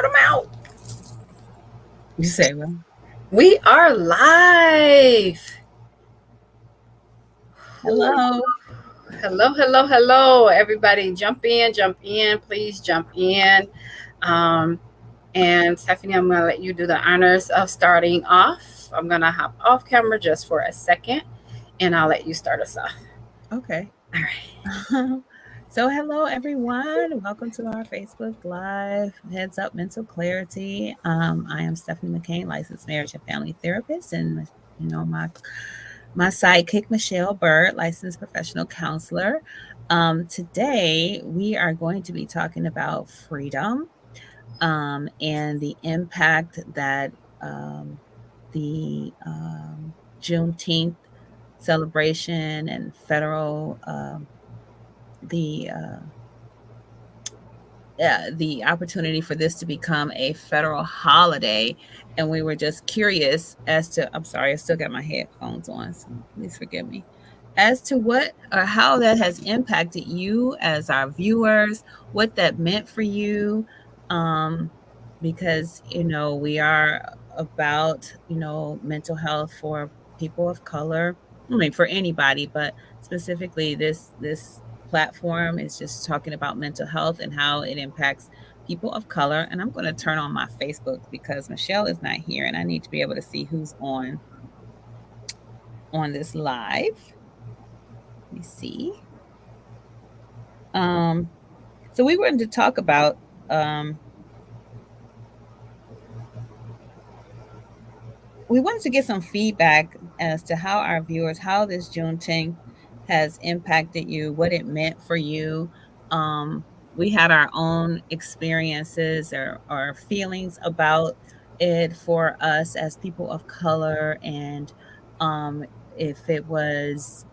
start them out. You say well. We are live. Hello. Hello, hello, hello, everybody. Jump in, please jump in. Um, and Stephanie, I'm going to let you do the honors of starting off. I'm going to hop off camera just for a second and I'll let you start us off. Okay. All right. So hello everyone. Welcome to our Facebook Live Heads Up Mental Clarity. I am Stephanie McCain, licensed marriage and family therapist, and my sidekick Michelle Bird, licensed professional counselor. Today we are going to be talking about freedom, and the impact that the Juneteenth celebration and federal the opportunity for this to become a federal holiday. And we were just curious as to, I'm sorry, I still got my headphones on, so please forgive me, as to what or how that has impacted you as our viewers, what that meant for you. Um, because, we are about, mental health for people of color. I mean, for anybody, but specifically this platform is just talking about mental health and how it impacts people of color. And I'm going to turn on my Facebook because Michelle is not here and I need to be able to see who's on this live. Let me see. Um, so we wanted to talk about we wanted to get some feedback as to how our viewers, how this Juneteenth has impacted you, what it meant for you. We had our own experiences or feelings about it for us as people of color, and if it was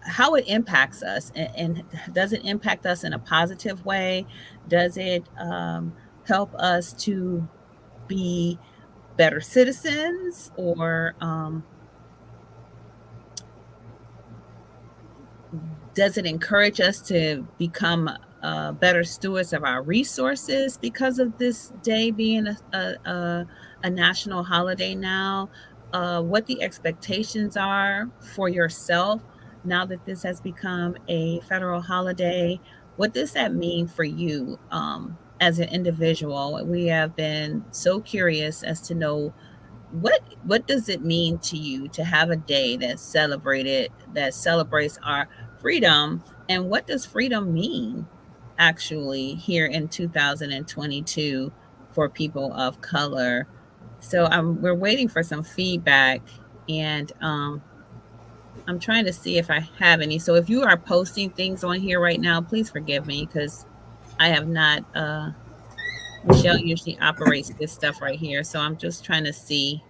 how it impacts us, and does it impact us in a positive way? Does it help us to be better citizens, or does it encourage us to become better stewards of our resources because of this day being a national holiday now? What the expectations are for yourself now that this has become a federal holiday? What does that mean for you as an individual? We have been so curious as to know what does it mean to you to have a day that celebrates our freedom, and what does freedom mean actually here in 2022 for people of color? So we're waiting for some feedback, and I'm trying to see if I have any. So if you are posting things on here right now, please forgive me because I have not Michelle usually operates this stuff right here, so I'm just trying to see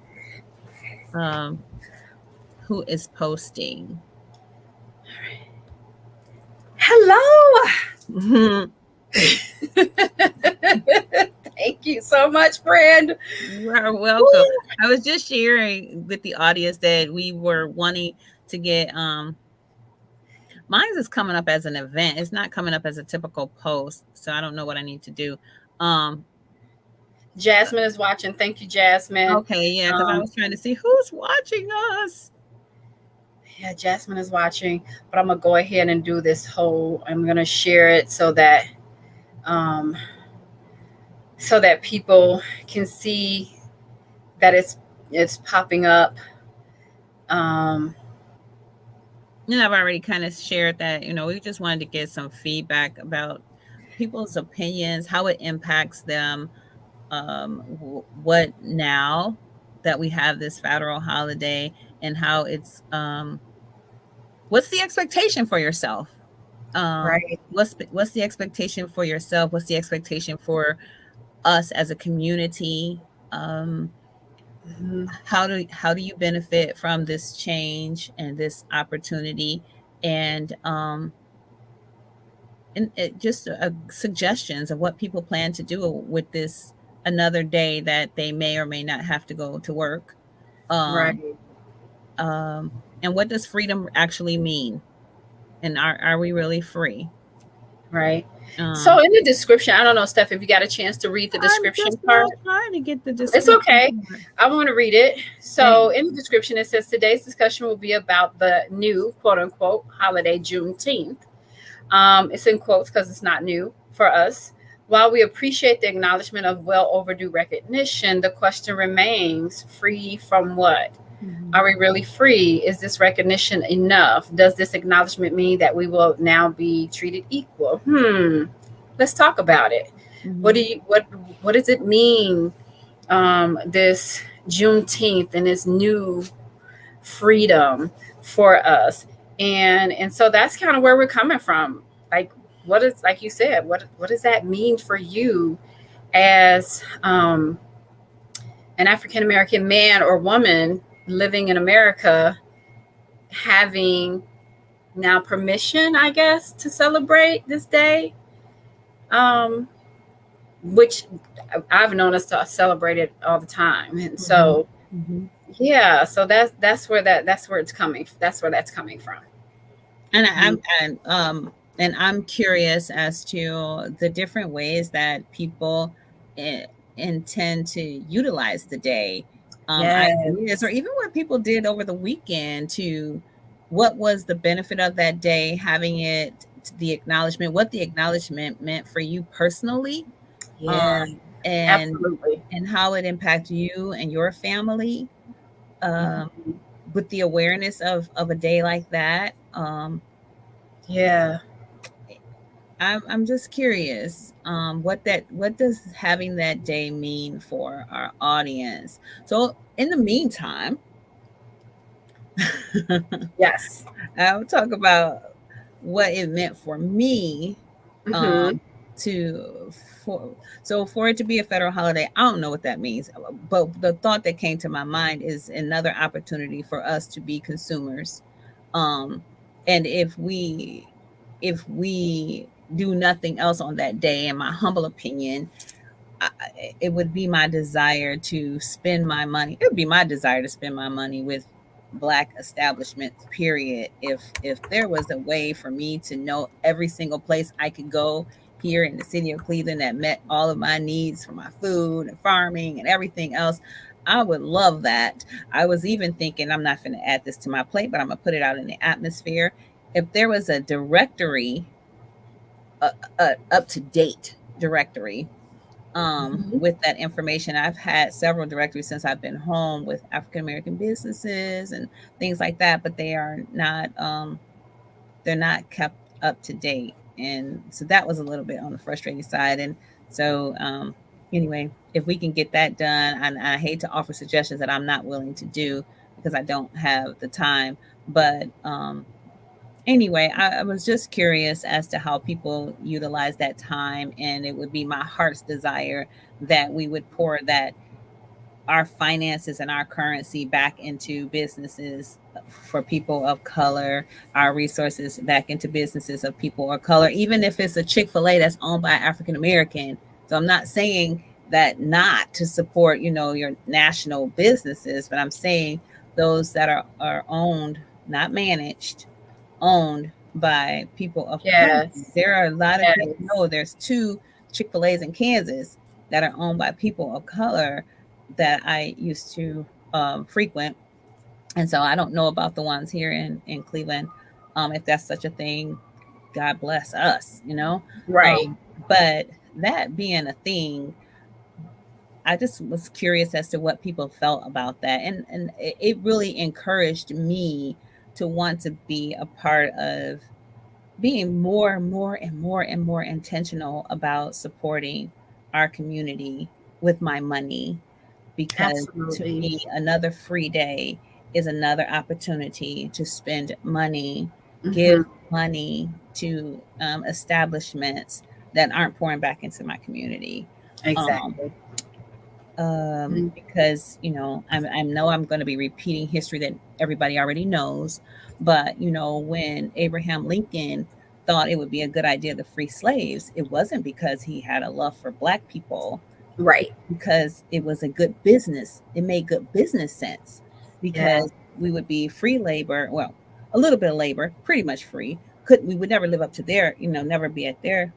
um who is posting. Hello. Mhm. Thank you so much, friend. You are welcome. Woo. I was just sharing with the audience that we were wanting to get mine is coming up as an event. It's not coming up as a typical post, so I don't know what I need to do. Um Jasmine is watching. Thank you, Jasmine. okay, yeah, because I Um, was trying to see who's watching us. yeah, Jasmine is watching, but I'm gonna go ahead and do this whole. I'm gonna share it um, so that people can see that it's popping up. Um, And I've already kind of shared that, we just wanted to get some feedback about people's opinions, how it impacts them, what now that we have this federal holiday, and how it's what's the expectation for yourself? right. What's the expectation for yourself? What's the expectation for us as a community? Um, Mhm. how do you benefit from this change and this opportunity? And just suggestions of what people plan to do with this another day that they may or may not have to go to work. Right. Um, and what does freedom actually mean? And are we really free? Right. So Um, in the description, I don't know, Steph, if you got a chance to read the I'm description just part. now trying to get the It's description okay. part. I want to read it. So Thanks. in the description, it says today's discussion will be about the new quote unquote holiday Juneteenth. It's in quotes because it's not new for us. While we appreciate the acknowledgement of well overdue recognition, the question remains free from what? Are Mhm, we really free? Is this recognition enough? Does this acknowledgement mean that we will now be treated equal? Let's talk about it. What do mhm, you what does it mean? This Juneteenth and this new freedom for us, and so that's kind of where we're coming from. Like, what is like you said? What does that mean for you as an African American man or woman living in America, having now permission, I guess, to celebrate this day, um, which I've known us to celebrate it all the time, and mhm, so mhm. yeah, so that's where it's coming. That's where that's coming from. And Hmm. I'm curious as to the different ways that people I intend to utilize the day, ideas, or Yes, even what people did over the weekend to what was the benefit of that day, having it the acknowledgement, what the acknowledgement meant for you personally, yeah, um, and absolutely. how it impacted you and your family, um, Hmm. with the awareness of a day like that. Yeah, I'm just curious, what does having that day mean for our audience? So in the meantime, yes. I'll talk about what it meant for me, Hmm. um, to for for it to be a federal holiday. I don't know what that means, but the thought that came to my mind is another opportunity for us to be consumers. Um, and if we do nothing else on that day, in my humble opinion, it would be my desire to spend my money. It would be my desire to spend my money with black establishments. Period. If there was a way for me to know every single place I could go here in the city of Cleveland that met all of my needs for my food and farming and everything else, I would love that. I was even thinking, I'm not going to add this to my plate, but I'm going to put it out in the atmosphere. If there was a directory, a up to date directory, Hmm. with that information. I've had several directories since I've been home with African American businesses and things like that, but they're not kept up to date. And so that was a little bit on the frustrating side. And so anyway, if we can get that done, and I hate to offer suggestions that I'm not willing to do because I don't have the time, but anyway, I was just curious as to how people utilize that time, and it would be my heart's desire that we would pour that our finances and our currency back into businesses for people of color, our resources back into businesses of people of color, even if it's a Chick-fil-A that's owned by African American. So I'm not saying that not to support, your national businesses, but I'm saying those that are owned, not managed, owned by people of color. Yes, There are a lot of people. yes. No, there's two Chick-fil-A's in Kansas that are owned by people of color that I used to frequent. And so I don't know about the ones here in Cleveland. If that's such a thing, God bless us. Right. Um, but that being a thing, I just was curious as to what people felt about that. And it really encouraged me to want to be a part of being more and more and more and more intentional about supporting our community with my money, because to Absolutely. me, another free day is another opportunity to spend money, give Hmm. money to establishments that aren't pouring back into my community. Um, Exactly. Mhm. because I know I'm going to be repeating history that everybody already knows, but when Abraham Lincoln thought it would be a good idea to free slaves, it wasn't because he had a love for black people, Right. because it was a good business. It made good business sense Yeah. because we would be free labor, well, a little bit of labor, pretty much free, we would never live up to their, never be at their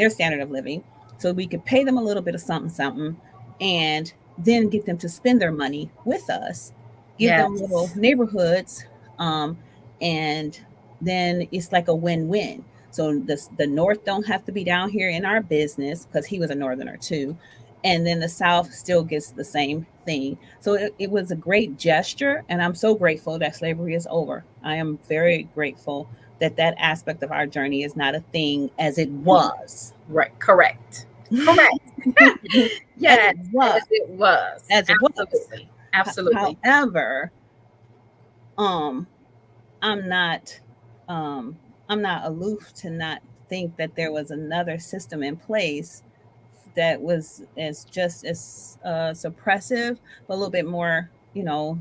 standard of living. So we could pay them a little bit of something, something, and then get them to spend their money with us, give them little Yes. neighborhoods, um, and then it's like a win-win. So the North don't have to be down here in our business because he was a Northerner too. And then the South still gets the same thing. So it was a great gesture. And I'm so grateful that slavery is over. I am very grateful that that aspect of our journey is not a thing as it was. Right. Correct. Correct. As it Yes, was. as it was. As it was. Absolutely. Absolutely. However, um, I'm not um, I'm not aloof to not think that there was another system in place that was as just as suppressive, but a little bit more,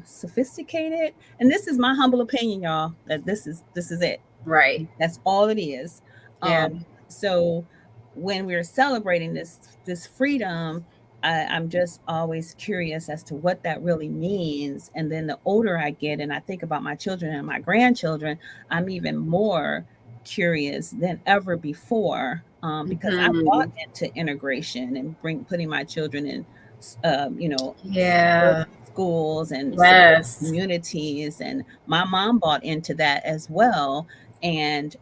sophisticated. And this is my humble opinion, y'all. That this is it. Right. That's all it is. Yeah. So when we're celebrating this freedom, I'm just always curious as to what that really means. And then the older I get, and I think about my children and my grandchildren, I'm even more curious than ever before, because I bought Hmm. into integration and putting my children in, you know, Yeah. schools and supporting Yes. communities, and my mom bought into that as well. And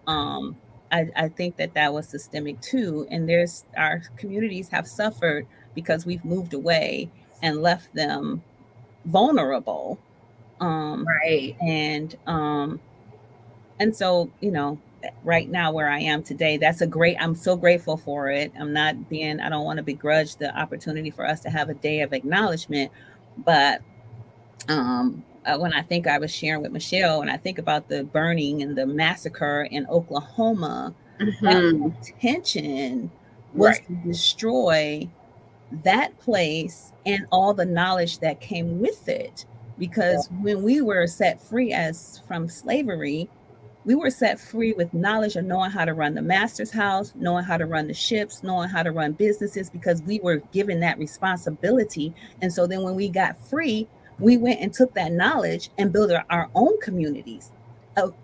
I think that that was systemic too. And there's our communities have suffered because we've moved away and left them vulnerable. Um, Right. and so, right now where I am today, I'm so grateful for it. I don't want to begrudge the opportunity for us to have a day of acknowledgement, but when I was sharing with Michelle, when I think about the burning and the massacre in Oklahoma, that Hmm. intention was Right. to destroy that place and all the knowledge that came with it. Yeah. Because when we were set free as from slavery, we were set free with knowledge of knowing how to run the master's house, knowing how to run the ships, knowing how to run businesses, because we were given that responsibility. And so then when we got free, we went and took that knowledge and built our own communities,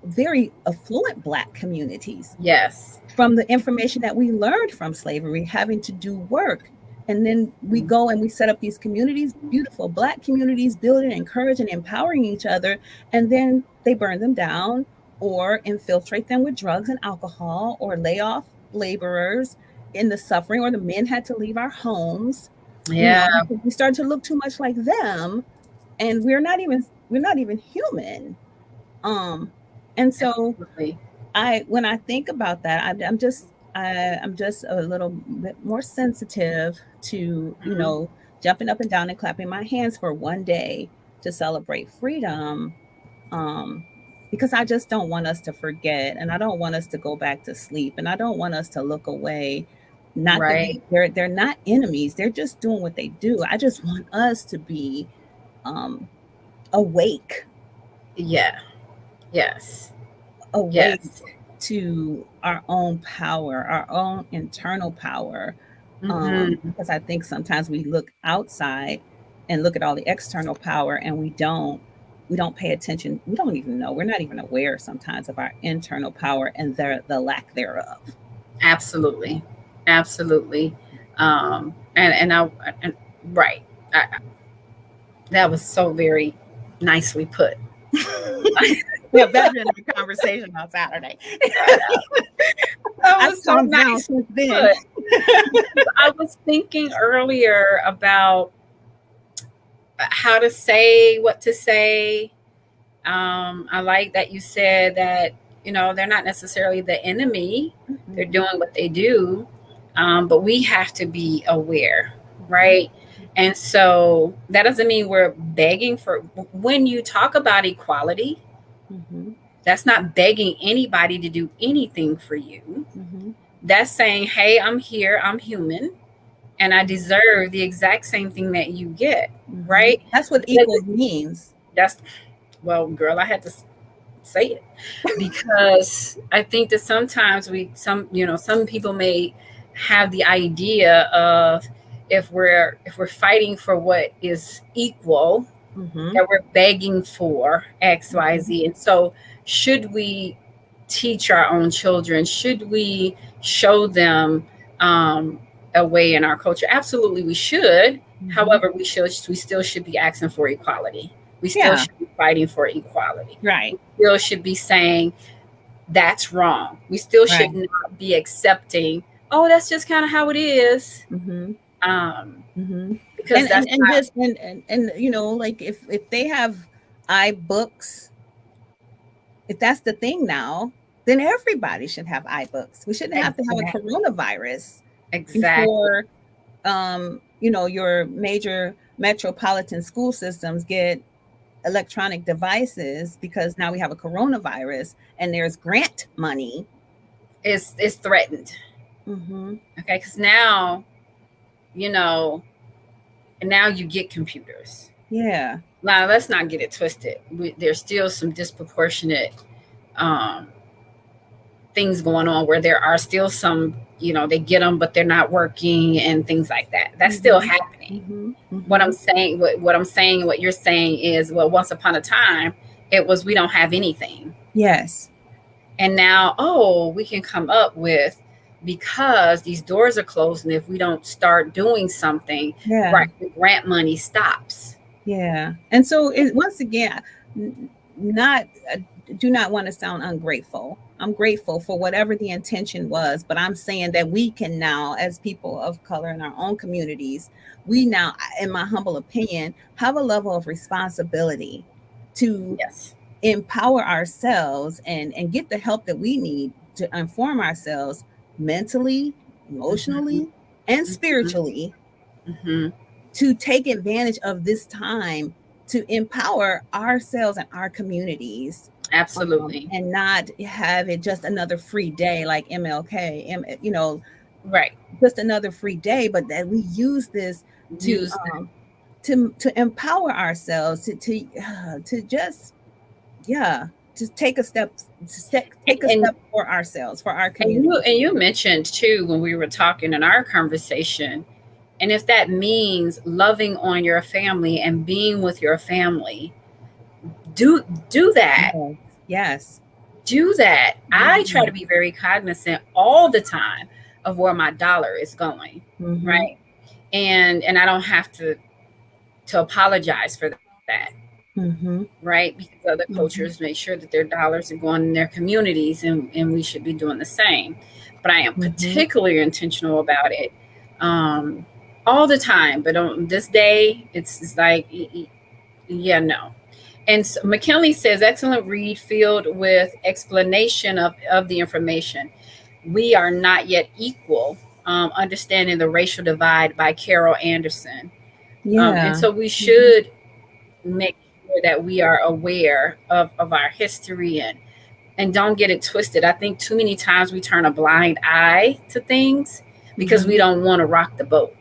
very affluent Black communities, Yes. from the information that we learned from slavery, having to do work. And then we go and we set up these communities, beautiful Black communities, building, encouraging, empowering each other. And then they burn them down or infiltrate them with drugs and alcohol or lay off laborers in the suffering, or the men had to leave our homes, Yeah. because we started to look too much like them, and we're not even human. Um, and so Absolutely. when I think about that, I'm just a little bit more sensitive to, Mhm. jumping up and down and clapping my hands for one day to celebrate freedom, um, because I just don't want us to forget, and I don't want us to go back to sleep, and I don't want us to look away. Not that Right. they're not enemies; they're just doing what they do. I just want us to be um, awake, Yeah. Yes. awake Yes. to our own power, our own internal power. Hmm. Because I think sometimes we look outside and look at all the external power, and we don't pay attention. We don't even know. We're not even aware sometimes of our internal power and the lack thereof. Absolutely. Absolutely. And I and right. That was so very nicely put. Yeah, better than our conversation on Saturday. That I've was so calmed down nice since then. put. Because I was thinking earlier about how to say what to say. I like that you said that, they're not necessarily the enemy, they're Mhm, doing what they do, but we have to be aware, mhm, right? And so that doesn't mean we're begging for, when you talk about equality, mhm, that's not begging anybody to do anything for you. mhm, That's saying, hey, I'm here, I'm human, and I deserve the exact same thing that you get, mhm. right? That's what Does equal it- means. That's, well, girl, I had to say it, because I think that sometimes some people may have the idea of, if we're fighting for what is equal, Mhm, that we're begging for mhm, XYZ. And so should we teach our own children? Should we show them a way in our culture? Absolutely, we should. Mhm. However, we still should be asking for equality. We still Yeah, should be fighting for equality. right, We still should be saying that's wrong. We still right. should not be accepting, oh, that's just kind of how it is. Mhm. Um, Mhm. because that's And not, just you know, like if they have iBooks, if that's the thing now, then everybody should have iBooks. We shouldn't have to have a exactly, coronavirus exactly. before you know, your major metropolitan school systems get electronic devices because now we have a coronavirus and there's grant money. It's threatened. Mhm. Okay, because now, you know, now you get computers. Yeah. Now let's not get it twisted. There's still some disproportionate um, things going on where there are still some, they get them but they're not working and things like that. That's still Mhm. happening. Mhm. What I'm Mhm. saying, what I'm saying, what you're saying is, well, once upon a time, it was we don't have anything, Yes. and now, oh, we can come up with, because these doors are closed, and if we don't start doing something, Yeah. right, the grant money stops. Yeah. And so it, once again, not do not want to sound ungrateful. I'm grateful for whatever the intention was, but I'm saying that we can now, as people of color in our own communities, we now, in my humble opinion, have a level of responsibility to Yes. empower ourselves and get the help that we need to inform ourselves mentally, Mm-hmm. emotionally, and Mm-hmm. spiritually Mm-hmm. to take advantage of this time to empower ourselves and our communities, Absolutely. and not have it just another free day like MLK, you know, Right. just another free day, but that we use this to Use to empower ourselves to just yeah, just take a step, take a and step for ourselves, for our and you communities. and you mentioned too when we were talking in our conversation, and if that means loving on your family and being with your family, do do that. Yes, yes. Do that. I try Yeah. to be very cognizant all the time of where my dollar is going, Mm-hmm. right? And I don't have to apologize for that, Mm-hmm. right? Because other cultures Mm-hmm. make sure that their dollars are going in their communities, and we should be doing the same. But I am Mm-hmm. particularly intentional about it, um, all the time. But on this day, it's like, yeah, no. And so McKinley says, excellent read filled with explanation of the information. We are not yet equal. Understanding the racial divide by Carol Anderson. And Yeah. so we Mm-hmm. should make sure that we are aware of our history, and don't get it twisted. I think too many times we turn a blind eye to things because we Mm-hmm. don't want to rock the boat.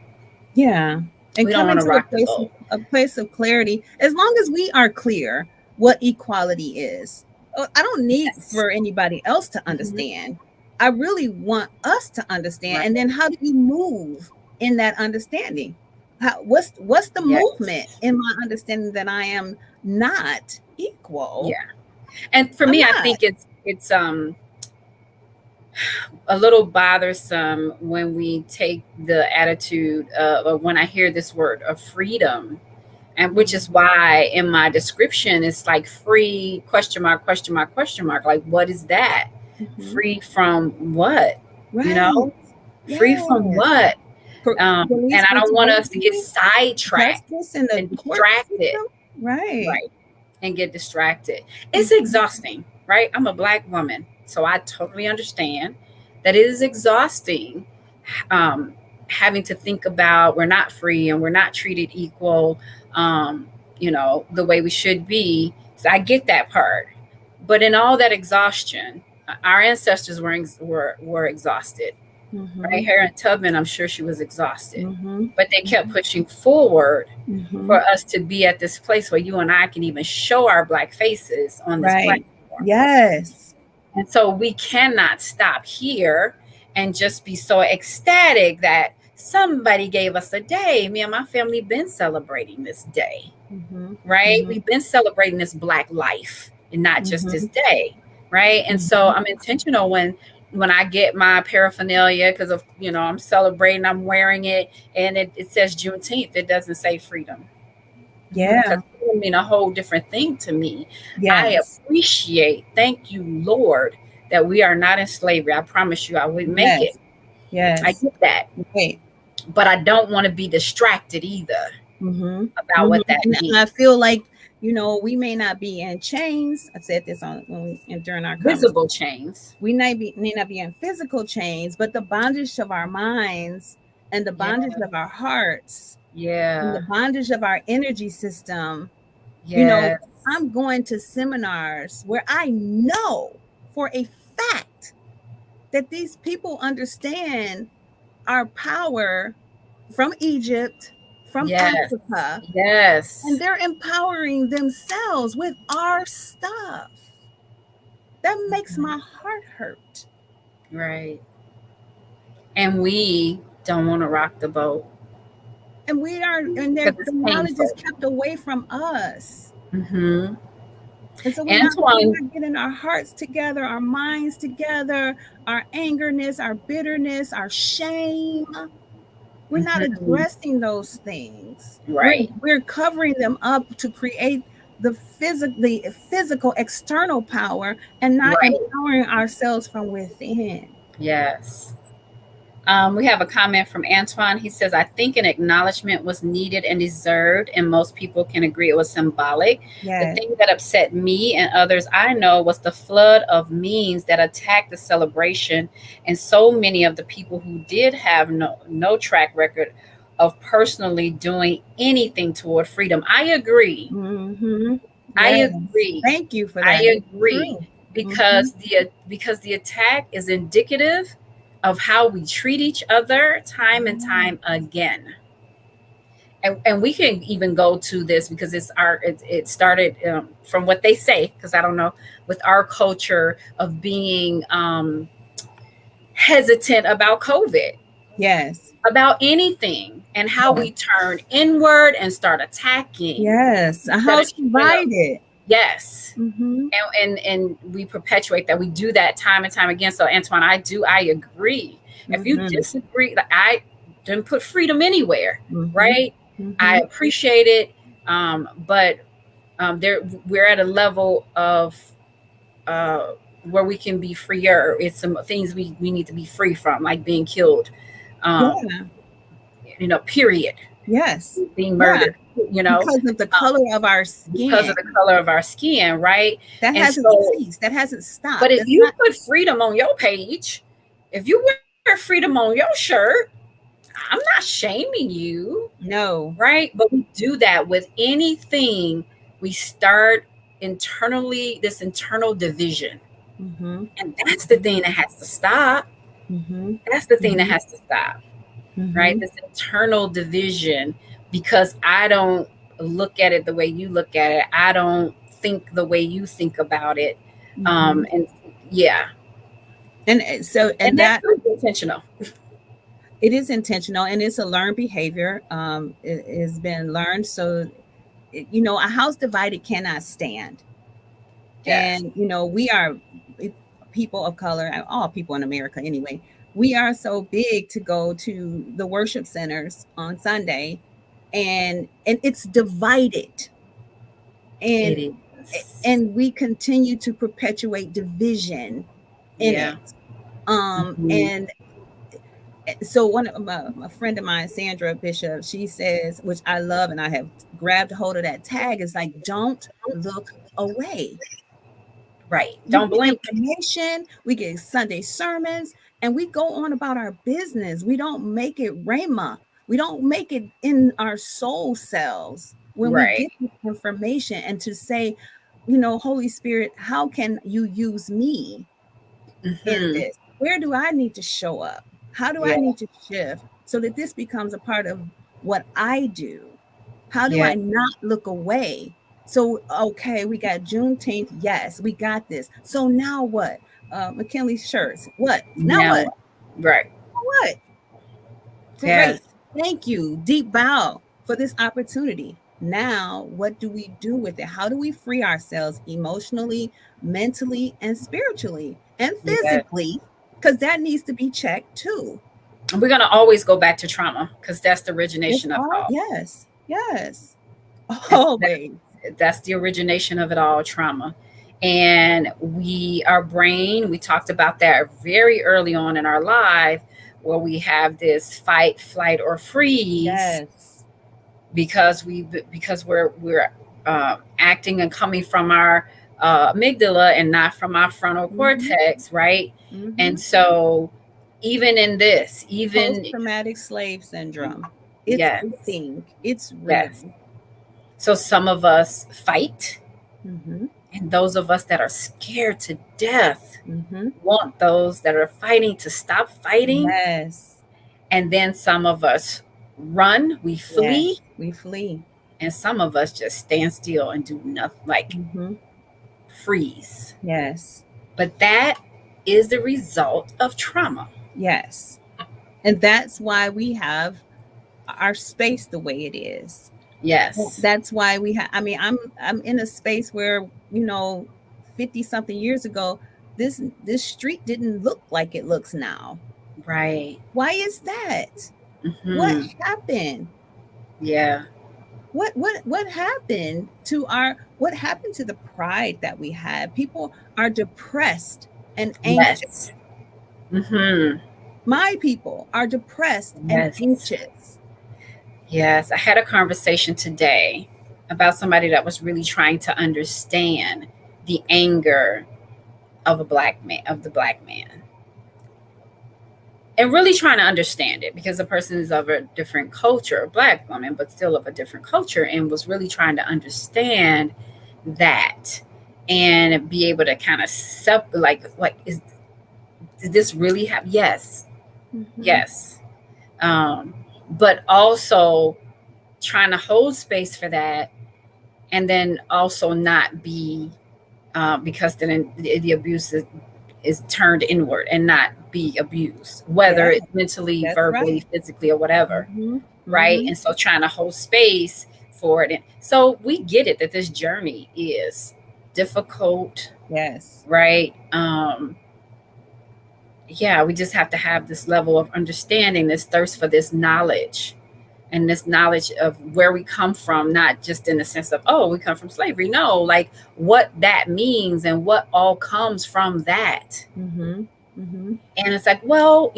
Yeah. And We don't coming want to to rock the boat. a place of clarity, as long as we are clear what equality is. I don't need Yes. for anybody else to Mm-hmm. understand. I really want us to understand. Right. And then how do you move in that understanding? What's the Yes. movement in my understanding that I am not equal? Yeah. And for I'm me, I not. think it's a little bothersome when we take the attitude of, or when I hear this word of freedom, and which is why in my description it's like free question mark question mark question mark, like what is that? Mm-hmm. Free from what? you Right. know Free from Yes. what? Police And I don't want us to get brutality, sidetracked justice in the and court distracted. system. Right. Right. And get distracted. It's Mhm. exhausting, right? I'm a black woman, so I totally understand that it is exhausting, um, having to think about we're not free and we're not treated equal, um, the way we should be. So I get that part. But in all that exhaustion, our ancestors were exhausted, right? Mhm. Harriet Tubman, I'm sure she was exhausted, Mhm. but they kept Mhm. pushing forward for Mhm. us to be at this place where you and I can even show our black faces on this Right. platform. Yes. And so we cannot stop here and just be so ecstatic that somebody gave us a day. Me and my family been celebrating this day, Mhm. right? Mhm. We've been celebrating this black life and not just this Mhm. day. right? And so Mhm. I'm intentional when I get my paraphernalia because of I'm celebrating, I'm wearing it, and it says Juneteenth. It doesn't say freedom because Yeah. it mean a whole different thing to me. I Yes. appreciate, thank you, Lord, that we are not in slavery. I promise you, I would make it. Yes. I Yes. get that, Right. but I don't want to be distracted either Mhm. about Mhm. what that And I means. feel like, we may not be in chains. I said this on when we and during our conversation. Visible chains. We may not be in physical chains, but the bondage of our minds and the Yeah, bondage of our hearts and yeah, the bondage of our energy system. You know, yes, I'm going to seminars where I know for a fact that these people understand our power from Egypt, from yes, Africa, and yes. they're empowering themselves with our stuff. That makes Mhm. my heart hurt. Right. And we don't want to rock the boat And we are, and because the it's knowledge is painful. kept away from us. Hmm. And so we're Antoine, not getting our hearts together, our minds together, our angerness, our bitterness, our shame. We're not mhm, addressing those things. right, We're covering them up to create the physical external power and not right, empowering ourselves from within. yes. We have a comment from Antoine. He says, I think an acknowledgement was needed and deserved, and most people can agree it was symbolic. The Yes. thing that upset me and others I know was the flood of memes that attacked the celebration, and so many of the people who did have no track record of personally doing anything toward freedom. I agree. Mm-hmm. I Yes. agree. Thank you for that. I It's agree true. Mm-hmm. because the attack is indicative of how we treat each other time and Yes. time again. And we can even go to this because it started from what they say, because I don't know, with our culture of being hesitant about COVID, Yes. about anything, and how Yes. we turn inward and start attacking Yes. A instead of house divided. yes. Mm-hmm. And we perpetuate that. We do that time and time again. So Antoine, I agree. If you Mm-hmm. disagree, like, I didn't put freedom anywhere, Mm-hmm. right? Mm-hmm. I appreciate it, but there we're at a level of uh, where we can be freer. It's some things we need to be free from, like being killed, um, Yeah. period, Yes. being Yeah. murdered, you know, Because of the um, color of our because of skin. the color of our skin, right? That And hasn't so ceased. That hasn't but stopped. if That's you not. put freedom on your page, if you wear freedom on your shirt, I'm not shaming you, No. right? But we do that with anything. We start internally, this internal division. Mm-hmm. And that's the thing that has to stop. Mm-hmm. That's the thing that Mm-hmm. has to stop, right? Mm-hmm. This internal division because I don't look at it the way you look at it. I don't think the way you think about it. Mm-hmm. And yeah, And and that's that really intentional. it is intentional and it's a learned behavior. It has been learned. So, a house divided cannot stand. Yes. And we are people of color, all people in America anyway. We are so big to go to the worship centers on Sunday, and it's divided, and It is. we continue to perpetuate division in Yeah. it. Mhm. And so one of a friend of mine, Sandra Bishop, she says, which I love, and I have grabbed hold of that tag, is like, don't look away. Right. We Don't get blink. information, we get Sunday sermons, and we go on about our business. We don't make it rhema. We don't make it in our soul selves when we Right. get this information, and to say, Holy Spirit, how can you use me in Mhm. this? Where do I need to show up? How do I Yeah. need to shift so that this becomes a part of what I do? How do Yeah. I not look away? So, okay, we got Juneteenth. Yes, we got this. So now what? McKinley's shirts. What? Now Now what? what? Right. What? Yes. Great. Thank you. Deep bow for this opportunity. Now, what do we do with it? How do we free ourselves emotionally, mentally, and spiritually and Yeah. physically? Because that needs to be checked too. And we're going to always go back to trauma because that's the It's origination of it all, all. yes, yes, That's, always. that's the origination of it all, trauma. And our brain, we talked about that very early on in our life, where we have this fight, flight, or freeze Yes. because we're acting and coming from our amygdala and not from our frontal Mm-hmm. cortex, right? Mm-hmm. And so, even in this, Post even traumatic slave syndrome. It's yes, a thing. It's yes. real. So some of us fight, Mm-hmm. and those of us that are scared to death Mm-hmm. want those that are fighting to stop fighting. Yes. And then some of us run, we Yes. flee, We flee. and some of us just stand still and do nothing, like Mm-hmm. freeze. Yes. But that is the result of trauma. Yes. And that's why we have our space the way it is. Yes, That's why we have, I mean, I'm in a space where, 50 something years ago, this street didn't look like it looks now. right. Why is that? What Hmm. happened? Yeah. What happened to the pride that we had? People are depressed and anxious. Yes. Hmm. My people are depressed and Yes. anxious. Yes. I had a conversation today about somebody that was really trying to understand the anger of the black man, and really trying to understand it because the person is of a different culture, a black woman, but still of a different culture, and was really trying to understand that and be able to kind of like is did this really happen? Yes, Mhm. yes. Um, but also trying to hold space for that, and then also not be because then the abuse is turned inward and not be abused, whether Yeah, it's mentally, that's right. verbally, physically, or whatever, Mhm. right? Mhm. And so trying to hold space for it. And so we get it that this journey is difficult, Yes. right? Yeah, we just have to have this level of understanding, this thirst for this knowledge, and this knowledge of where we come from, not just in the sense of, oh, we come from slavery. No, like what that means and what all comes from that. Mhm. Mhm. And it's like, well,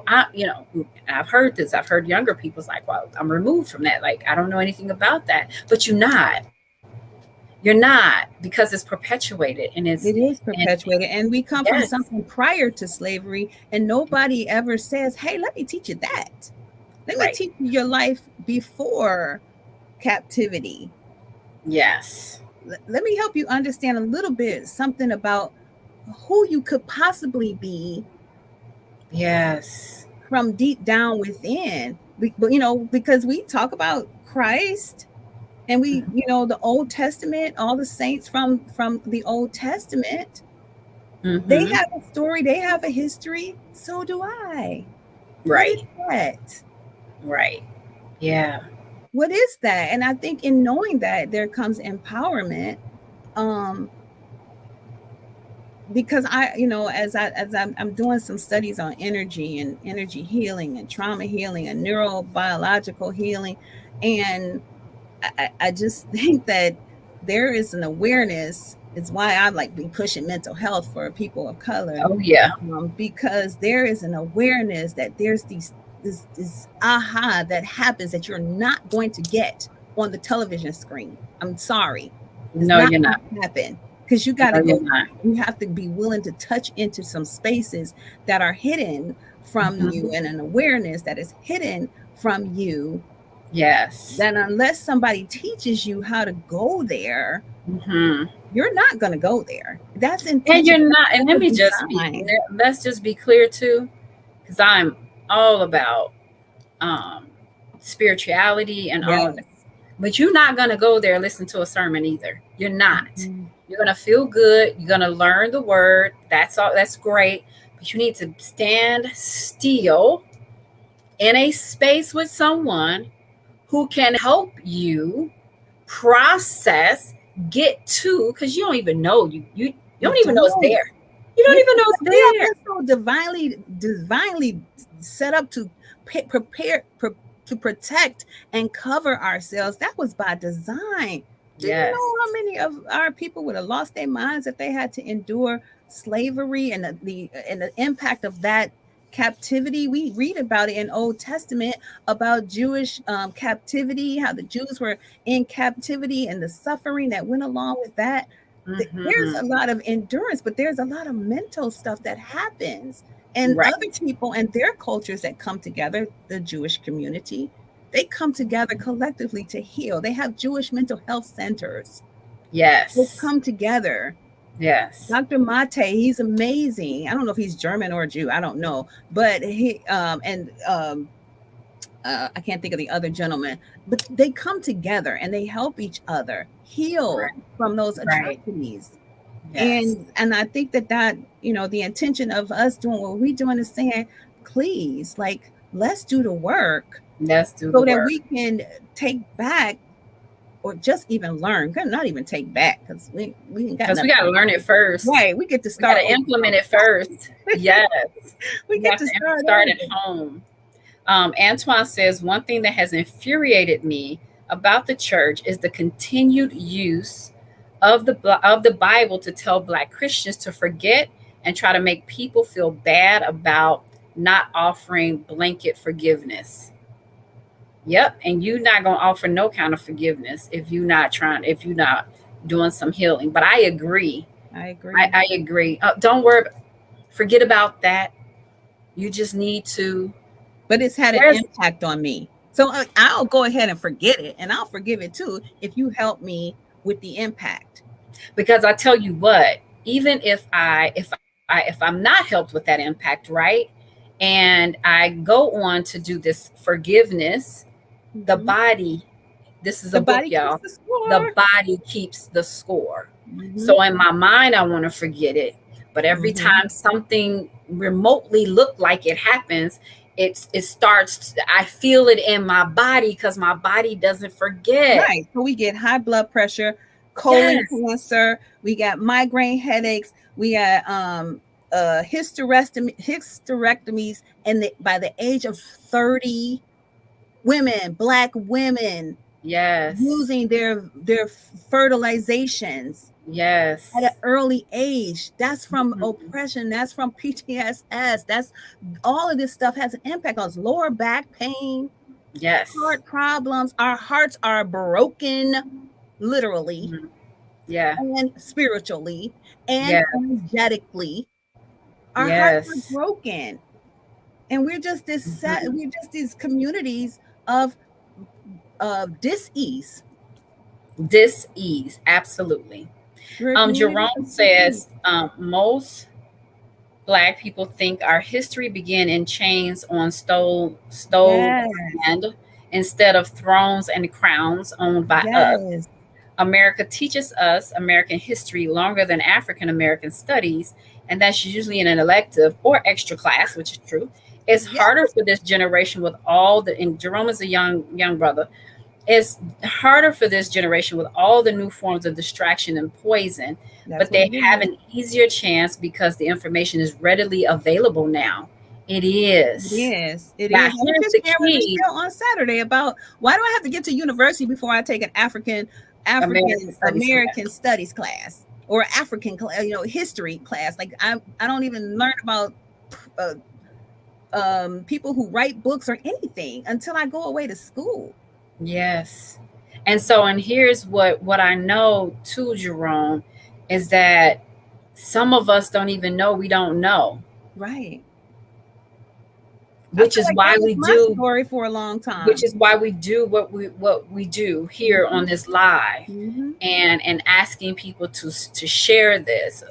I've heard this. I've heard younger people's like, well, I'm removed from that. Like, I don't know anything about that. But you're not. You're not because it's perpetuated It is and perpetuated, and we come from yes, something prior to slavery, and nobody ever says, "Hey, let me teach you that. Let me right. teach you your life before captivity. Yes. Let me help you understand a little bit something about who you could possibly be Yes. from deep down within." But because we talk about Christ, and we, the Old Testament, all the saints from the Old Testament, they Mm-hmm. have a story, they have a history. So do I. What is Right. that? Right. Yeah. What is that? And I think in knowing that, there comes empowerment. Um, because I'm doing some studies on energy and energy healing and trauma healing and neurobiological healing, and I just think that there is an awareness. It's why I like be pushing mental health for people of color, Oh yeah. because there is an awareness that there's this aha that happens that you're not going to get on the television screen. I'm sorry, it's No, not you're going not. to happen, because you got No, to go. you're not. You have to be willing to touch into some spaces that are hidden from you, Mm-hmm. and an awareness that is hidden from you, Yes. that unless somebody teaches you how to go there, Mm-hmm. you're not going to go there. That's And intentional. you're not. And That's let a me just be. design. Let's just be clear too, because I'm all about um spirituality and all of that. Yes. But you're not gonna go there and listen to a sermon either. You're not. Mhm. You're gonna feel good. You're gonna learn the word. That's all. That's great. But you need to stand still in a space with someone who can help you process, get to, because you don't even know you We don't even know it's don't. there. You don't even know it's We have there. been so divinely set up to prepare to protect and cover ourselves. That was by design. Do you Yes. know how many of our people would have lost their minds if they had to endure slavery and the impact of that captivity? We read about it in Old Testament about Jewish captivity, how the Jews were in captivity and the suffering that went along with that. There's Hmm. a lot of endurance, but there's a lot of mental stuff that happens. And other Right. people and their cultures that come together, the Jewish community, they come together collectively to heal. They have Jewish mental health centers. They Yes. come together. Yes. Dr. Mate, he's amazing. I don't know if he's German or Jew. I don't know, but he and I can't think of the other gentleman, but they come together and they help each other heal Right. from those Right. atrocities. Yes. And I think that the intention of us doing what we're doing is saying, please, like, let's do the work Let's do the so that work. we can take back or just even learn. Not even take back because we ain't got Because we nothing. got to learn it first. Right, we get to We got start to over. implement it first. Yes. We We get have to to start start at over. home. Antoine says one thing that has infuriated me about the church is the continued use of the Bible to tell Black Christians to forget and try to make people feel bad about not offering blanket forgiveness. Yep, and you're not gonna offer no kind of forgiveness if you're not doing some healing. But I agree. I agree. I agree. Don't worry. Forget about that. You just need to. But it's had an There's impact on me. So I'll go ahead and forget it and I'll forgive it too if you help me with the impact. because I tell you what, even if I'm not helped with that impact, right? And I go on to do this forgiveness, the Mhm. body, this is a The book, body keeps y'all. the The score. body keeps the score. Mhm. So in my mind, I want to forget it. But every Mhm. time something remotely looked like it happens, it starts. I feel it in my body because my body doesn't forget. Right. So we get high blood pressure, colon Yes, cancer, we got migraine headaches, we got hysterectomies and by the age of 30, women, black women yes, losing their fertilizations at an yes, early age. That's from mhm, oppression, that's from PTSS. That's all of this stuff has an impact on us. Lower back pain, yes, heart problems. Our hearts are broken, literally mhm, yeah, and spiritually and yeah, energetically. Our hearts yes, are broken. And we're just mhm. we're just these communities of dis-ease. Dis-ease, absolutely. We're a community Jerome of dis-ease. says most Black people think our history began in chains on stole Yes. land instead of thrones and crowns owned by us. Yes. America teaches us American history longer than African American studies, and that's usually in an elective or extra class, which is true. It's Yes. harder for this generation with all the, and Jerome is a young brother. It's harder for this generation with all the new forms of distraction and poison, That's but what they it have is. an easier chance because the information is readily available now. It It is. is. It Now, is. I was here's just the sharing with key. Michelle on Saturday about why do I have to get to university before I take an American African studies class. American studies class or African history class? Like I don't even learn about uh, people who write books or anything until I go away to school. Yes. And here's what I know too, Jerome, is that some of us don't even know we don't know, Right. I which feel is like why that was we my do story for a long which time. is why we do what we do here Mm-hmm. on this live, Mm-hmm. and asking people to share this,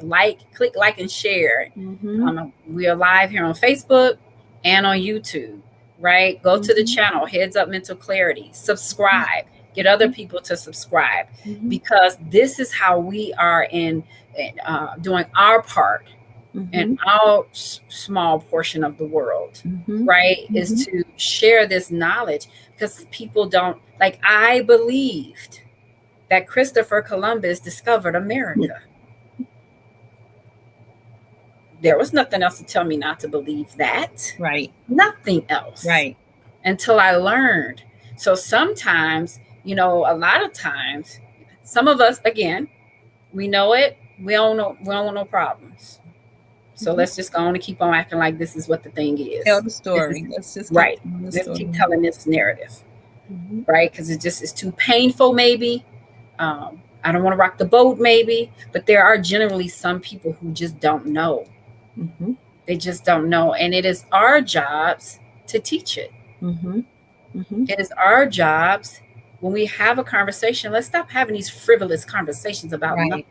click like and share. Mm-hmm. We are live here on Facebook and on YouTube, right? Go to the Mm-hmm. channel Heads Up Mental Clarity, subscribe, get other people to subscribe, Mm-hmm. because this is how we are doing our part in Mm-hmm. our small portion of the world, Mm-hmm. right? Is Mm-hmm. to share this knowledge, because people don't, like, I believed, that Christopher Columbus discovered America. There was nothing else to tell me not to believe that. Right. Nothing else Right. until I learned. So sometimes, a lot of times, some of us, again, we know it. We don't want no problems. So Mhm. let's just go on and keep on acting like this is what the thing Tell is. the This is story. Let's just keep right. telling the Let's keep story. telling this narrative, Mhm. right? Because it just is too painful, maybe. I don't want to rock the boat, maybe. But there are generally some people who just don't know. Mhm. They just don't know. And it is our jobs to teach it. Mhm. Mhm. It is our jobs when we have a conversation. Let's stop having these frivolous conversations about nothing Right.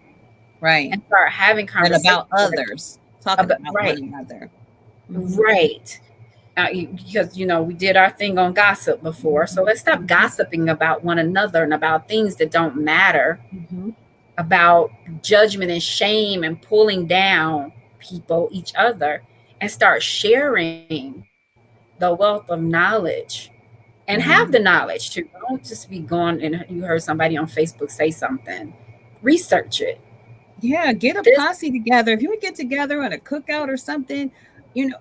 Right. and start having And conversations about others, talking about, about one right, another. Mhm. right. Because we did our thing on gossip before, so Mhm. let's stop Mhm. gossiping about one another and about things that don't matter, Mhm. about judgment and shame and pulling down people, each other, and start sharing the wealth of knowledge and have the Mhm. knowledge too. Don't just be going and you heard somebody on Facebook say something. Research it. Yeah, get a This posse together. If you would get together on a cookout or something, you know,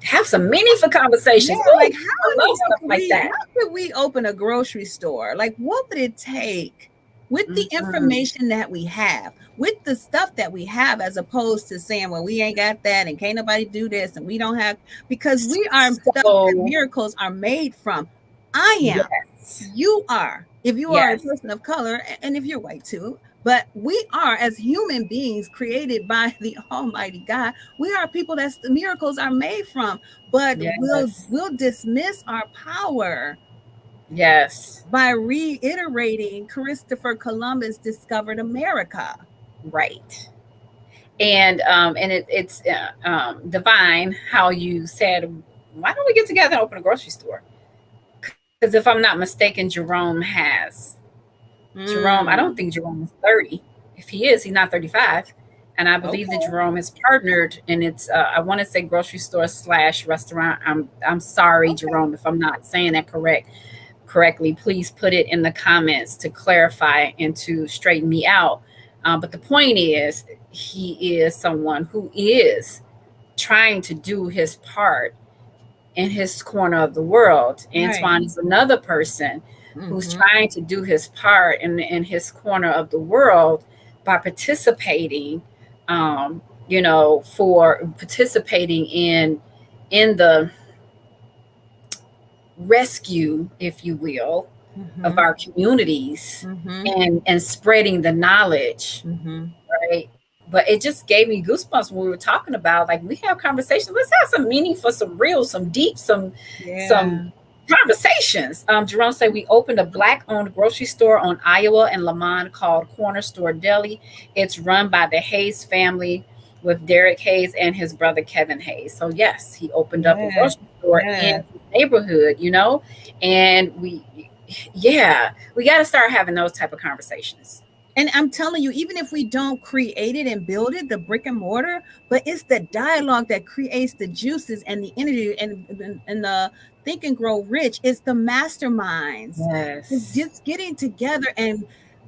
have some meaningful yeah, conversations. like Oh, how I in the love world stuff like that. could we open a grocery store? Like what would it take with the Mhm. information that we have, with the stuff that we have, as opposed to saying, well, we ain't got that and can't nobody do this and we don't have, because we are stuff that So miracles are made from. I am. yes, You are, if you are a yes, person of color, and if you're white too, but we are, as human beings created by the Almighty God, we are people that the miracles are made from, but yes, we'll dismiss our power yes, by reiterating Christopher Columbus discovered America. right. And it's divine how you said, why don't we get together and open a grocery store? Because if I'm not mistaken, Jerome. I don't Mm, think Jerome is 30. If he is, he's not 35. And I believe that okay. Jerome is partnered, and it's I want to say grocery store slash restaurant. I'm sorry, Okay. Jerome, if I'm not saying that correctly. Please put it in the comments to clarify and to straighten me out. But the point is, he is someone who is trying to do his part in his corner of the world. Right. Antoine is another person who's Mm-hmm. trying to do his part in his corner of the world by participating, um, for participating in the rescue, if you will, of Mm-hmm. our communities Mm-hmm. and spreading the knowledge, Mm-hmm. right? But it just gave me goosebumps when we were talking about, like, we have conversations. Let's have some meaningful, some real, some deep, some Yeah. conversations. Jerome said we opened a black-owned grocery store on Iowa and Lamont called Corner Store Deli. It's run by the Hayes family with Derek Hayes and his brother Kevin Hayes. So yes, he opened up a Yeah. grocery store in Yeah. his neighborhood, and yeah, we got to start having those type of conversations. And I'm telling you, even if we don't create it and build it, the brick and mortar, but it's the dialogue that creates the juices and the energy and the think and grow rich. It's the masterminds. It's Yes. just getting together and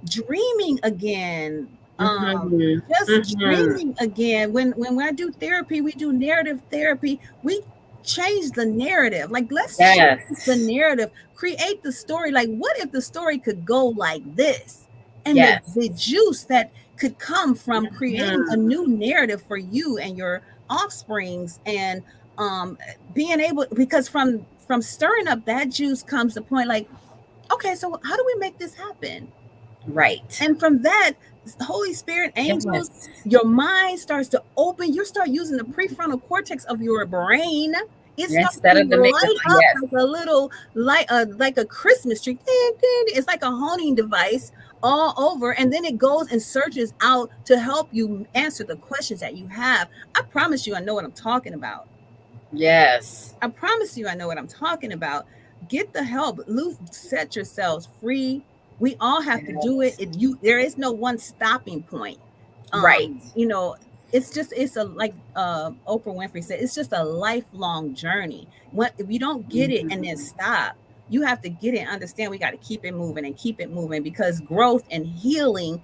dreaming again. Mhm. Just Mhm. dreaming again. When I do therapy, we do narrative therapy. We change the narrative. Like let's change the Yes. narrative, create the story. Like what if the story could go like this? And Yes. the juice that could come from creating a Mhm. new narrative for you and your offsprings, and um being able, because from stirring up that juice comes the point, like, okay, so how do we make this happen? Right. And from that, Holy Spirit, angels, Yes. your mind starts to open. You start using the prefrontal cortex of your brain. It starts Instead to of the light up yes. like a little light, like a Christmas tree. Ding, ding. It's like a honing device all over, and then it goes and searches out to help you answer the questions that you have. I promise you, I know what I'm talking about. Yes. I promise you, I know what I'm talking about. Get the help. Set yourselves free. We all have to do it. Yes. There is no one stopping point. Right. You know, it's a, like Oprah Winfrey said, it's just a lifelong journey. If you don't get it and then Mhm. stop, You have to get it, understand we got to keep it moving and keep it moving, because growth and healing,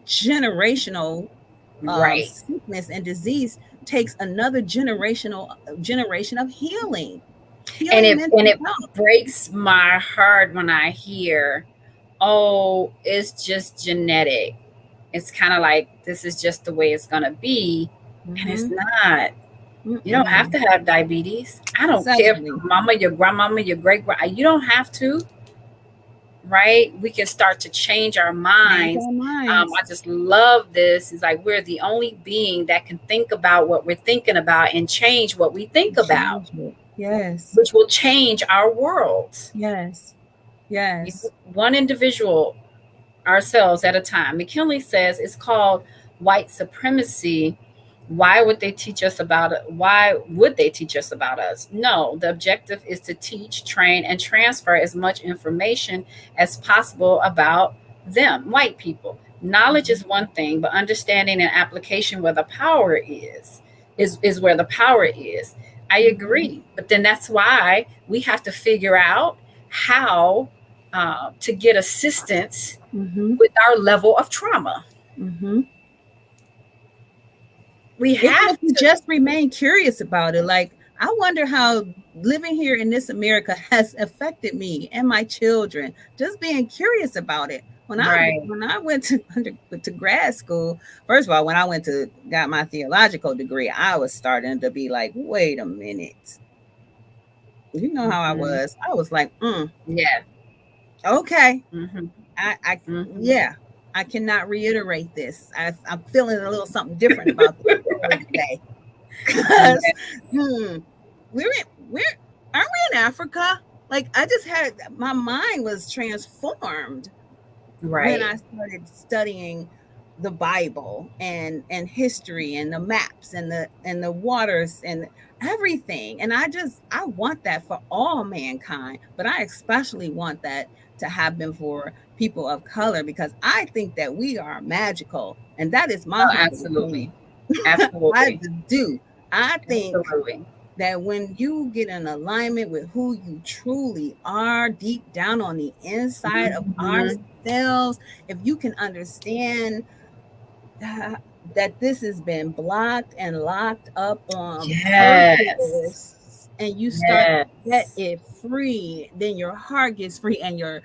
generational Right. sickness and disease takes another generation of healing, And healing it and mental it health. breaks my heart when I hear, oh, it's just genetic. It's kind of like this is just the way it's gonna be, and it's Mm-hmm. not. You don't have Mm-mm. to have diabetes. I don't care if Exactly. your mama, your grandmama, your great grand. You don't have to, right? We can start to change our Change minds. our minds I just love this. It's like we're the only being that can think about what we're thinking about and change what we think and about, change it. Yes. which will change our world. Yes. You Yes. know, one individual, ourselves at a time. McKinley says it's called white supremacy. Why would they teach us about it? Why would they teach us about us? No, the objective is to teach, train, and transfer as much information as possible about them, white people. Knowledge Mhm. is one thing, but understanding and application where the power is where the power is. I Mhm. agree, but then that's why we have to figure out how to get assistance Mhm. with our level of trauma. Mhm. We Even have if you to. just remain curious about it, like, I wonder how living here in this America has affected me and my children. Just being curious about it. Right. When I went to to grad school, first of all, when I went to got my theological degree, I was starting to be like, wait a minute. You know how I Mm-hmm. was. I was like, Yeah. okay. Mm-hmm. I Mm-hmm. yeah, I cannot reiterate this. I'm feeling a little something different about this story today. Because Yeah. we're aren't we in Africa? Like, I just had my mind was transformed when Right. I started studying the Bible and history and the maps and the waters and everything. And I want that for all mankind, but I especially want that to happen for people of color, because I think that we are magical, and that is my Oh, humble absolutely. opinion. I Absolutely. do. I think Absolutely. that when you get in alignment with who you truly are deep down on the inside of Mm-hmm. ourselves, if you can understand uh, that this has been blocked and locked up on Yes. purpose, and you start to set Yes. it free, then your heart gets free and your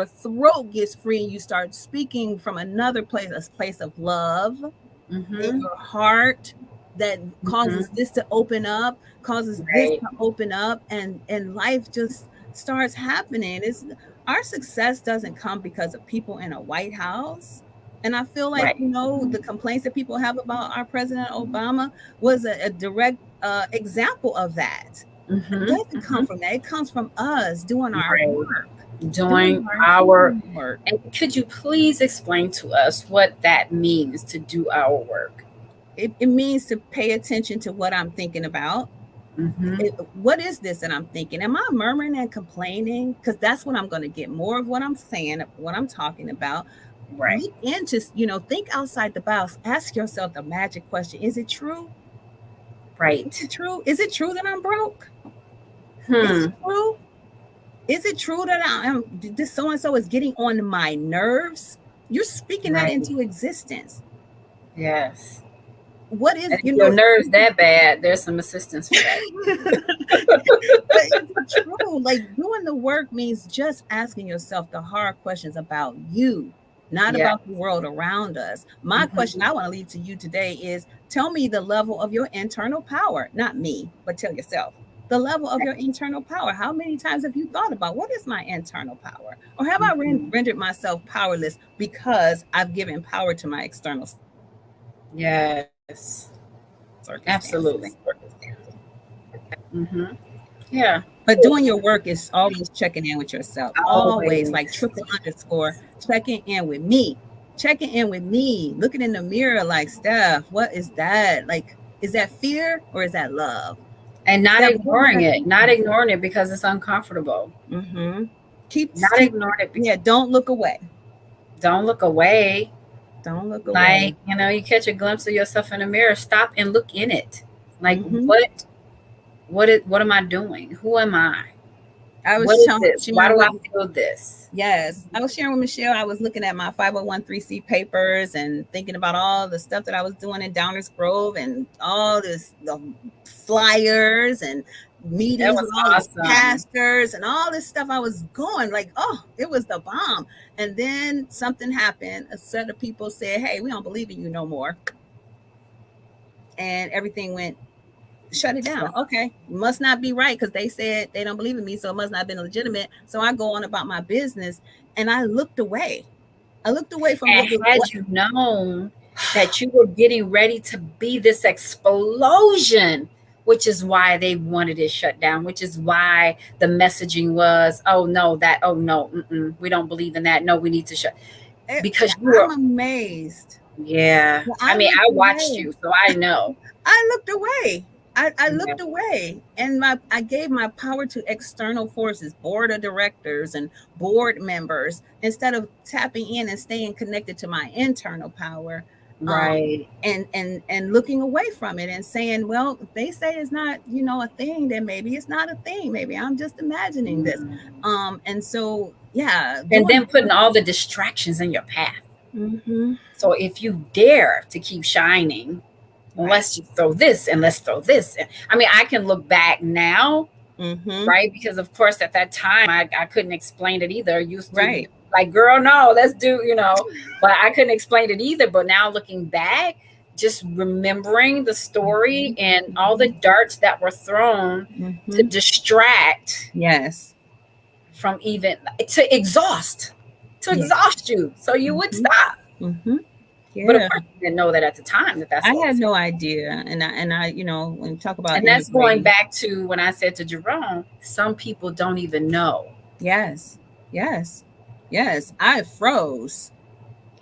throat gets free, and you start speaking from another place, a place of love in Mm-hmm. your heart, that causes Mm-hmm. this to open up, causes this Right. to open up, and life just starts happening. It's Our success doesn't come because of people in a White House. And I feel like, Right. the complaints that people have about our President Obama was a direct example of that. It Mm-hmm. doesn't come Mm-hmm. from that. It comes from us doing our Right. work, doing Doing our our, healing work. and could you please explain to us what that means to do our work? It means to pay attention to what I'm thinking about. Mm-hmm. What is this that I'm thinking? Am I murmuring and complaining? Because that's when I'm going to get more of what I'm saying, what I'm talking about. Right. Look into, think outside the box. Ask yourself the magic question: Is it true? Is Right. it true? Is it true that I'm broke? Is Hmm. it true? Is it true that this so and so is getting on my nerves? You're speaking that Right. into existence. Yes. What is, And if your nerves that bad, there's some assistance for that. but is it true? Like, doing the work means just asking yourself the hard questions about you, not Yeah. about the world around us. My question Mm-hmm. I want to leave to you today is, tell me the level of your internal power, not me, but tell yourself the level of your internal power. How many times have you thought about, what is my internal power? Or have I Mm-hmm. rendered myself powerless because I've given power to my external Yes. Absolutely. circumstances? Mm-hmm. Yeah. But doing your work is always checking in with yourself, always, like Always. triple underscore, checking in with me, checking in with me, looking in the mirror like, Steph, what is that? Like, is that fear or is that love? And not Steph, what was ignoring I it. Not thinking? ignoring it because it's uncomfortable. Mm-hmm. Not ignoring it. Yeah, don't look away. Don't look away. Don't look Like, away. you catch a glimpse of yourself in the mirror. Stop and look in it. Like, Mm-hmm. what am I doing? Who am I? I What was is this? Why sharing do with I feel this? Yes, I was sharing with Michelle. I was looking at my 501(c) papers and thinking about all the stuff that I was doing in Downers Grove and all the flyers and That meetings was with all these awesome. pastors and all this stuff. I was going like, oh, it was the bomb. And then something happened. A set of people said, "Hey, we don't believe in you no more," and everything went shut it down. Okay, must not be right because they said they don't believe in me, so it must not have been legitimate. So I go on about my business, and I looked away. I looked away from And had you known that you were getting ready to be this explosion, which is why they wanted it shut down, which is why the messaging was, oh no, that, oh no, we don't believe in that. No, we need to shut, because you I'm were, amazed. yeah. Well, I I mean, looked I watched away. you, so I know. I looked away. I Yeah. looked away, and I gave my power to external forces, board of directors and board members, instead of tapping in and staying connected to my internal power, Right. and looking away from it and saying, well, if they say it's not, a thing, then maybe it's not a thing. Maybe I'm just imagining this. Mm. And so yeah, And doing then putting all the distractions in your path. mm-hmm, So if you dare to keep shining, right. let's just throw this and let's throw this. I mean, I can look back now, Mm-hmm, right? Because of course at that time I couldn't explain it either. I used to right. like, girl, no, let's do, but I couldn't explain it either. But now looking back, just remembering the story and all the darts that were thrown to Mm-hmm. distract Yes. from even to exhaust, Yeah. you so you would Mm-hmm. stop. Mm-hmm. But of Yeah. course you didn't know that at the time that that's I what had was. no idea. And I, when you talk about And that's going integrating, back to when I said to Jerome, some people don't even know. yes, yes, yes. I froze.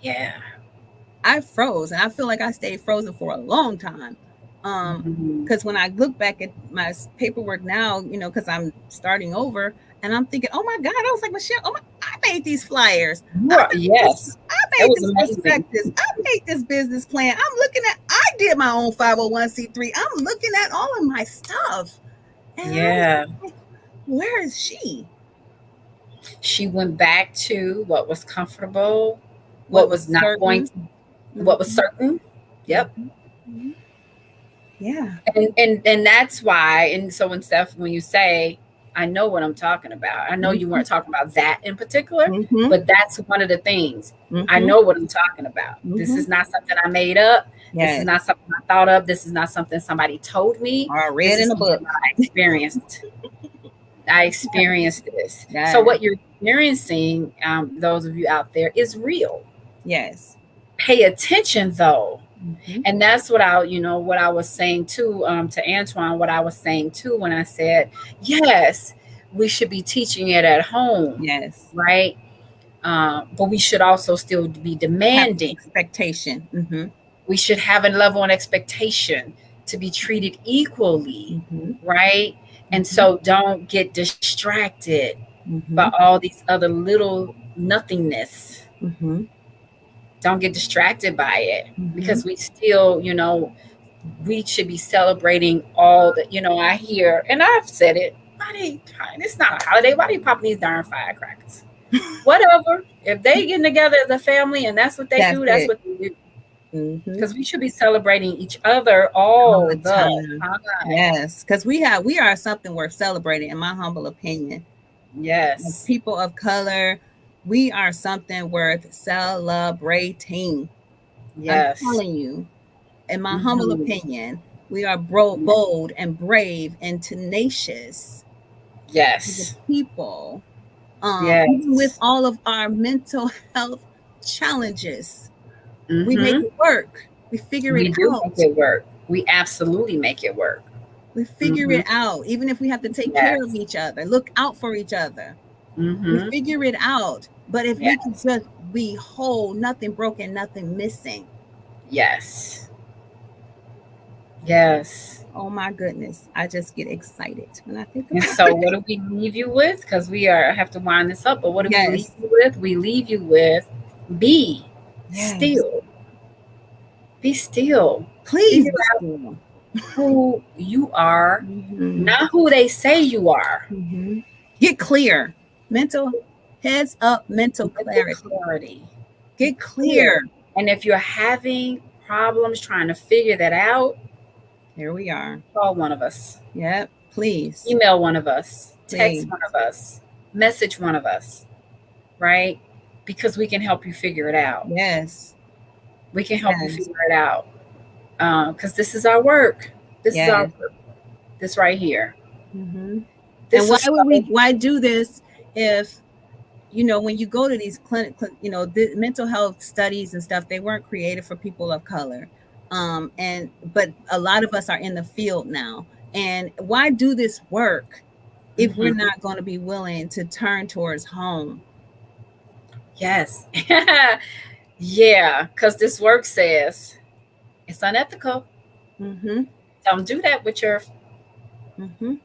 Yeah. I froze, and I feel like I stayed frozen for a long time. Mhm. Because when I look back at my paperwork now, because I'm starting over, and I'm thinking, oh my God, I was like, Michelle, oh my, I made these flyers. You are, yes. I It made was this amazing. prospectus. I made this business plan. I did my own 501(c)(3). I'm looking at all of my stuff. And Yeah. I'm like, where is she? She went back to what was comfortable, What what was was not going certain? to, what was Mm-hmm, certain. Yep. mm-hmm, mm-hmm. Yeah. And that's why, and so when Steph, when you say, I know what I'm talking about, I know you Mm-hmm, weren't talking about that in particular, mm-hmm, but that's one of the things. I mm-hmm, know what I'm talking about. This mm-hmm. is not something I made up. This is Yes. not something I thought of. This is not something somebody told me. Or This read is in a something book. that I experienced. I experienced this. So Yes. what you're experiencing, those of you out there, is real. Yes. Pay attention though. Mm-hmm. And that's what what I was saying too, to Antoine, what I was saying too when I said, yes, we should be teaching it at home, Yes. right? But we should also still be Have demanding. expectation. Mm-hmm. We should have a level of expectation to be treated equally, Mm-hmm. right? And Mm-hmm. so don't get distracted by Mm-hmm. all these other little nothingness. Mm-hmm. Don't get distracted by it, Mm-hmm. because we still, we should be celebrating all the, I hear, and I've said it, why they, it's not a holiday, why they popping these darn firecrackers? Whatever. If they getting together as a family and that's what they That's do, that's it. what they do. Mm-hmm. Because we should be celebrating each other All all the the time. time. Yes. Because we are something worth celebrating, in my humble opinion. As Yes. people of color, we are something worth celebrating. I'm Yes. telling you, in my humble Hmm. opinion, we are bold and brave and tenacious as a Yes. people. Even with Yes. all of our mental health challenges, we make Hmm. it work. We figure it We do make out. it work. We absolutely make it work. We figure Hmm. it out. Even if we have to take care of Yes. each other, look out for each other. We Hmm. figure it out. But if we can Yes. just be whole, nothing broken, nothing missing. Yes. Yes. Oh my goodness. I just get excited when I think And about so, it. what do we leave you with? Because we are have to wind this up. But what do we leave Yes. you with? We leave you with, be Yes. still. Be still. Please Figure be out still. who you are, Mm-hmm. not who they say you are. Mm-hmm. Get clear. Mental heads up, mental Mental clarity. clarity. Get clear. And if you're having problems trying to figure that out, Here we are. call one of us. Yep. Please. Email one of us. Text Please. one of us. Message one of us. Right? Because we can help you figure it out. Yes. We can help you Yes. figure it out. Because this is our work. This is our Yes. work. This right here. Mm-hmm. This And is why do this if, when you go to these the mental health studies and stuff, they weren't created for people of color. But a lot of us are in the field now. And why do this work if we're not going to be willing to turn towards home? Yes. Yeah, because this work says it's unethical. Mm-hmm. Don't do that with your. Mm-hmm.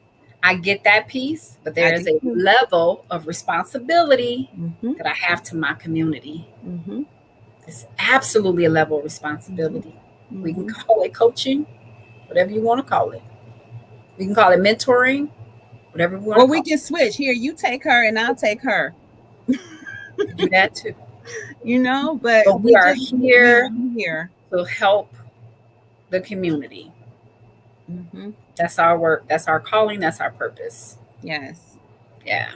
I get that piece, but there is a level of responsibility that I have to my community. Mm-hmm. It's absolutely a level of responsibility. Mm-hmm. We can call it coaching, whatever you want to call it. We can call it mentoring, whatever we want. Or we can switch. Here, you take her and I'll take her. Do that too. But we are here to help the community. Mm-hmm. That's our work. That's our calling. That's our purpose. Yes. Yeah.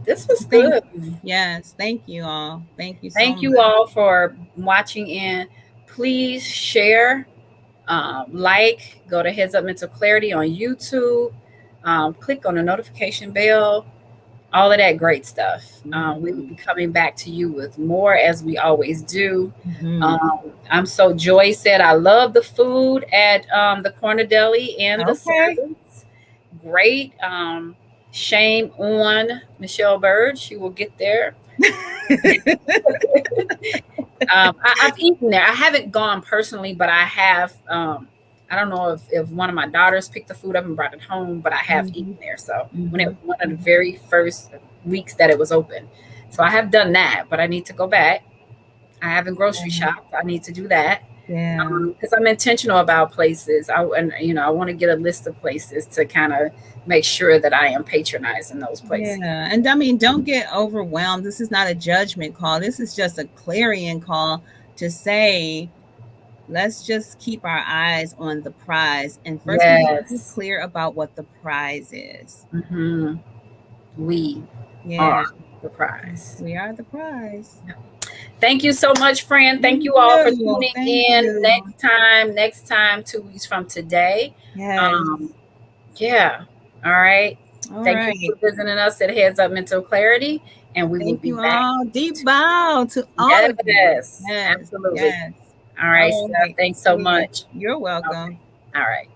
This was good. Yes. Thank you all. Thank you so Thank you all for watching in. Please share, like, go to Heads Up Mental Clarity on YouTube. Click on the notification bell. All of that great stuff. We will be coming back to you with more as we always do. I'm so Joy said, I love the food at the Corner Deli and the service. Great. Shame on Michelle Bird. She will get there. I've eaten there. I haven't gone personally, but I have. I don't know if one of my daughters picked the food up and brought it home, but I have eaten there. So when it was one of the very first weeks that it was open. So I have done that, but I need to go back. I haven't grocery shopped. I need to do that. Yeah. Because I'm intentional about places. I want to get a list of places to kind of make sure that I am patronizing those places. Yeah. And I mean, don't get overwhelmed. This is not a judgment call. This is just a clarion call to say, let's just keep our eyes on the prize. And first, we need to be clear about what the prize is. Mm-hmm. We are the prize. We are the prize. Thank you so much, friend. Thank you all for tuning in. Next time, 2 weeks from today. Yes. Yeah. All right. Thank you for visiting us at Heads Up Mental Clarity. And we will be back. Deep bow to all of you. Yes, absolutely. Yes. All right. Thanks so much. You're welcome. Okay. All right.